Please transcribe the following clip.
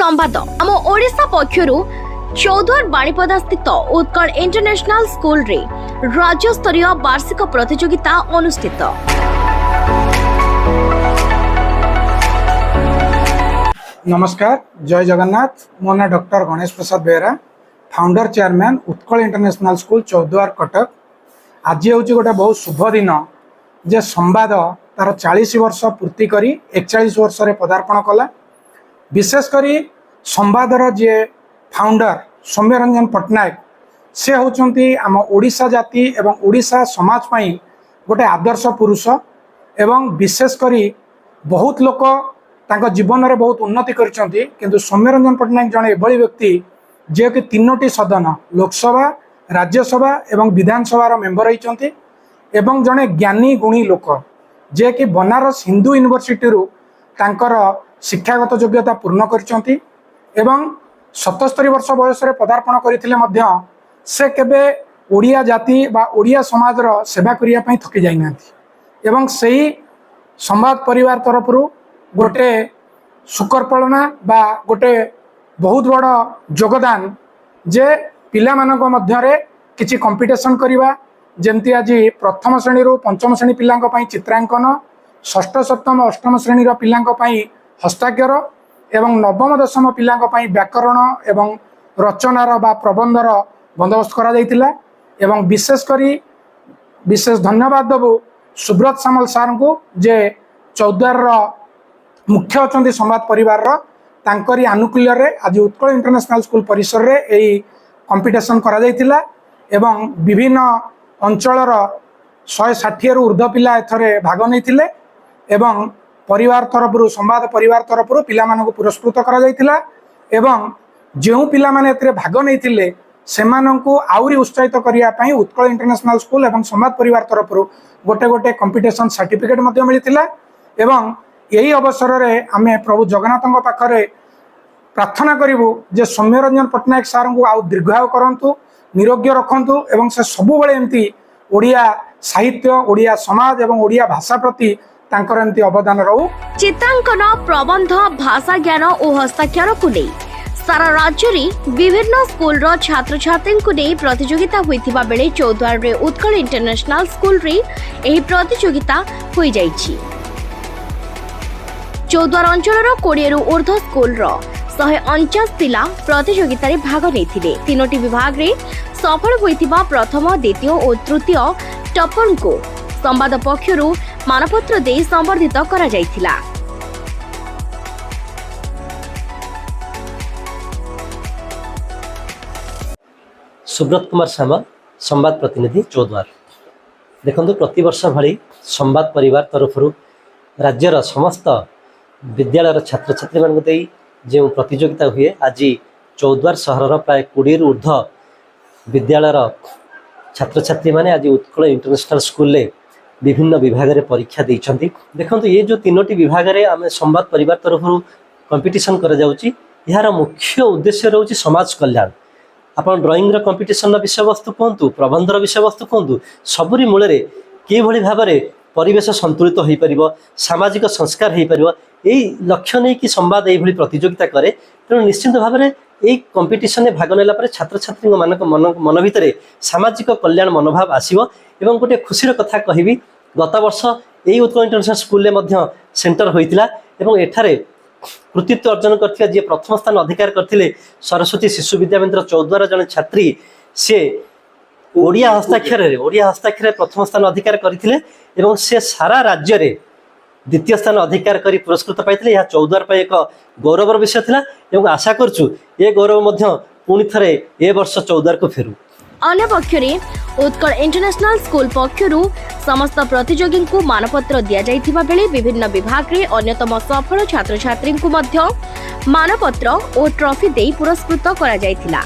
संवाद आम ओडिशा पक्षरु चौद्वार बाणीपदा स्थित उत्कल इंटरनेशनल स्कूल रे राज्य स्तरीय वार्षिक प्रतियोगिता अनुष्ठित। नमस्कार, जय जगन्नाथ। मो ना doctor Ganesh Prasad Behera, founder chairman Utkal international school Choudwar Cuttack. आज हूँ गोटे बहुत शुभ दिन जे संवाद तार 40 वर्ष पूर्ति करी 41 वर्ष रे पदार्पण कला। विशेषकर संवादर जे फाउंडर सौम्यरंजन पट्टनायक से होचंती आम ओडिशा जाति एवं ओडिशा समाज पाई गोटे आदर्श पुरुष एवं विशेषकर बहुत लोक तांको जीवन में बहुत उन्नति करछंती, किंतु सौम्यरंजन पट्टनायक जड़े एभली व्यक्ति जे कि 3टी सदन लोकसभा, राज्यसभा एवं विधानसभा मेंबर होइछंती एवं जड़े ज्ञानी गुणी लोक जे कि बनारस हिंदू यूनिवर्सिटी रु तांकर शिक्षागत योग्यता पूर्ण करछंती एवं 77 वर्ष बयस रे पदार्पण करथिले मध्य से केबे ओडिया जाति बा ओडिया समाज रो सेवा करिया पई थकी जाई नांती एवं सही संवाद परिवार तरफ रु गोटे सुकरपलना बा गोटे बहुत बड़ योगदान जे पिला मानक मध्यरे किछि कंपटीशन करिवा, जेमती आज प्रथम श्रेणी रु पंचम श्रेणी पिलांक पई चित्रांकन, षष्ठ सप्तम अष्टम श्रेणी रो पिलांक पई हस्ताक्षर एवं नवम दशम पिलांक पई व्याकरण एवं रचनार बा प्रबंधर बंदोबस्त करा जायतिला। एवं विशेष धन्यवाद देबु सुब्रत सामल सार को जे चौद्वार मुख्य अच्छा संवाद परिवार तांकरी आनुकूल्य रे आज उत्कल इंटरनेशनल स्कूल परिसर रे एई कंपटीशन करा जायतिला एवं विभिन्न अंचलर 160 रु ऊर्ध्व पिला एथरे भाग नैथिले एवं परिवार तरफ संवाद परिवार तरफ पिला मानक पुरस्कृत करा जायतिला एवं जो पिला माने एथरे भाग नैथिले सेमानंकु आउरी उत्साहित करिया पई उत्कल इंटरनेशनल स्कूल एवं संवाद परिवार तरफ गोटे गोटे कंपटीशन सर्टिफिकेट मध्य मिलिथिला एवं यही अवसर में आमे प्रभु जगन्नाथ पाखरे प्रार्थना करूँ जे सौम्यरंजन पट्टनायक सार को आउ दीर्घायु करंतु, निरोग्य रखंतु एवं से सबुबले एमती ओडिया साहित्य, ओडिया समाज एवं ओडिया भाषा प्रति तांकर एमती अवदान रहू। चित्रांकन, प्रबंध, भाषा ज्ञान और हस्ताक्षर को नहीं सारा राज्य रे विभिन्न स्कूल रो छात्र छात्री को नहीं प्रतियोगिता होइथिबा बेले चौद्वार रे उत्कल इंटरनेशनल स्कूल रे एही प्रतियोगिता होई जाईछि। चौद्वार अंचल 20 रु ऊर्ध्व स्कूल 149 पिला प्रतियोगिता रे भाग लेथिले। 3टी विभाग रे सफल होइथिबा प्रथम, द्वितीय और तृतीय टॉपर को संवाद पक्षरु मानपत्र दे संबर्धित करा जायथिला। सुब्रत कुमार सामल, संवाद प्रतिनिधि चौद्वार। देखंतु प्रतिवर्ष भली संवाद परिवार तरफ राज्यर समस्त विद्यालय छात्र छात्री मान जो प्रतियोगिता हुए आज चौद्वार सहर प्राय 20 रु ऊर्ध्व विद्यालय छात्र छात्री माने आज उत्कल इंटरनेशनल स्कूल रे विभिन्न विभाग रे परीक्षा देइछंती। देखंतु ये जो 3टी विभाग रे आमे संवाद परिवार तरफ कंपटीशन कर जाउची, यार मुख्य उद्देश्य रहउची समाज कल्याण। आपण ड्राइंग रो कंपटीशन विषय वस्तु कहतु, प्रबंध विषय वस्तु कहतु, सबुरी मूल रे कि भली भाव रे परिवेश संतुलित हो पारिबो, सामाजिक संस्कार हो पारिबो, यही लक्ष्य नहीं कि संवाद यही प्रतियोगिता करे। तेणु निश्चित भाव में यही कंपटीशन में भाग नेला छात्र छात्री मन भितर सामाजिक कल्याण मनोभाव आसीबो। एवं गोटे खुशीर कथा कहबी, गत वर्ष यही उत्कल इंटरनेशनल स्कूल में सेंटर होइतिला एवं एठारे कृतित्व अर्जन करथिबा जे प्रथम स्थान अधिकार करथिले सरस्वती शिशु विद्या मंदिर चौद्वार जन छात्री से ओडिया हस्ताक्षर प्रथम स्थान अधिकार करथिले एवं से सारा राज्य रे द्वितीय स्थान अधिकार करी पुरस्कृत पाइथिले। यह चौद्वार पर एक गौरवर विषय थिला एवं आशा करछु ये गौरव मध्य पुणी थरे ए वर्ष चौद्वार को फेरु। अन्य पक्षरे उत्कल इंटरनेशनल स्कूल पक्षरु समस्त प्रतियोगी को मानपत्र दिया जाइथिबा बेले विभिन्न विभाग रे अन्यतम सफल छात्र छात्री को मध्य मानपत्र और ट्रॉफी दे पुरस्कृत करा जाइथिला।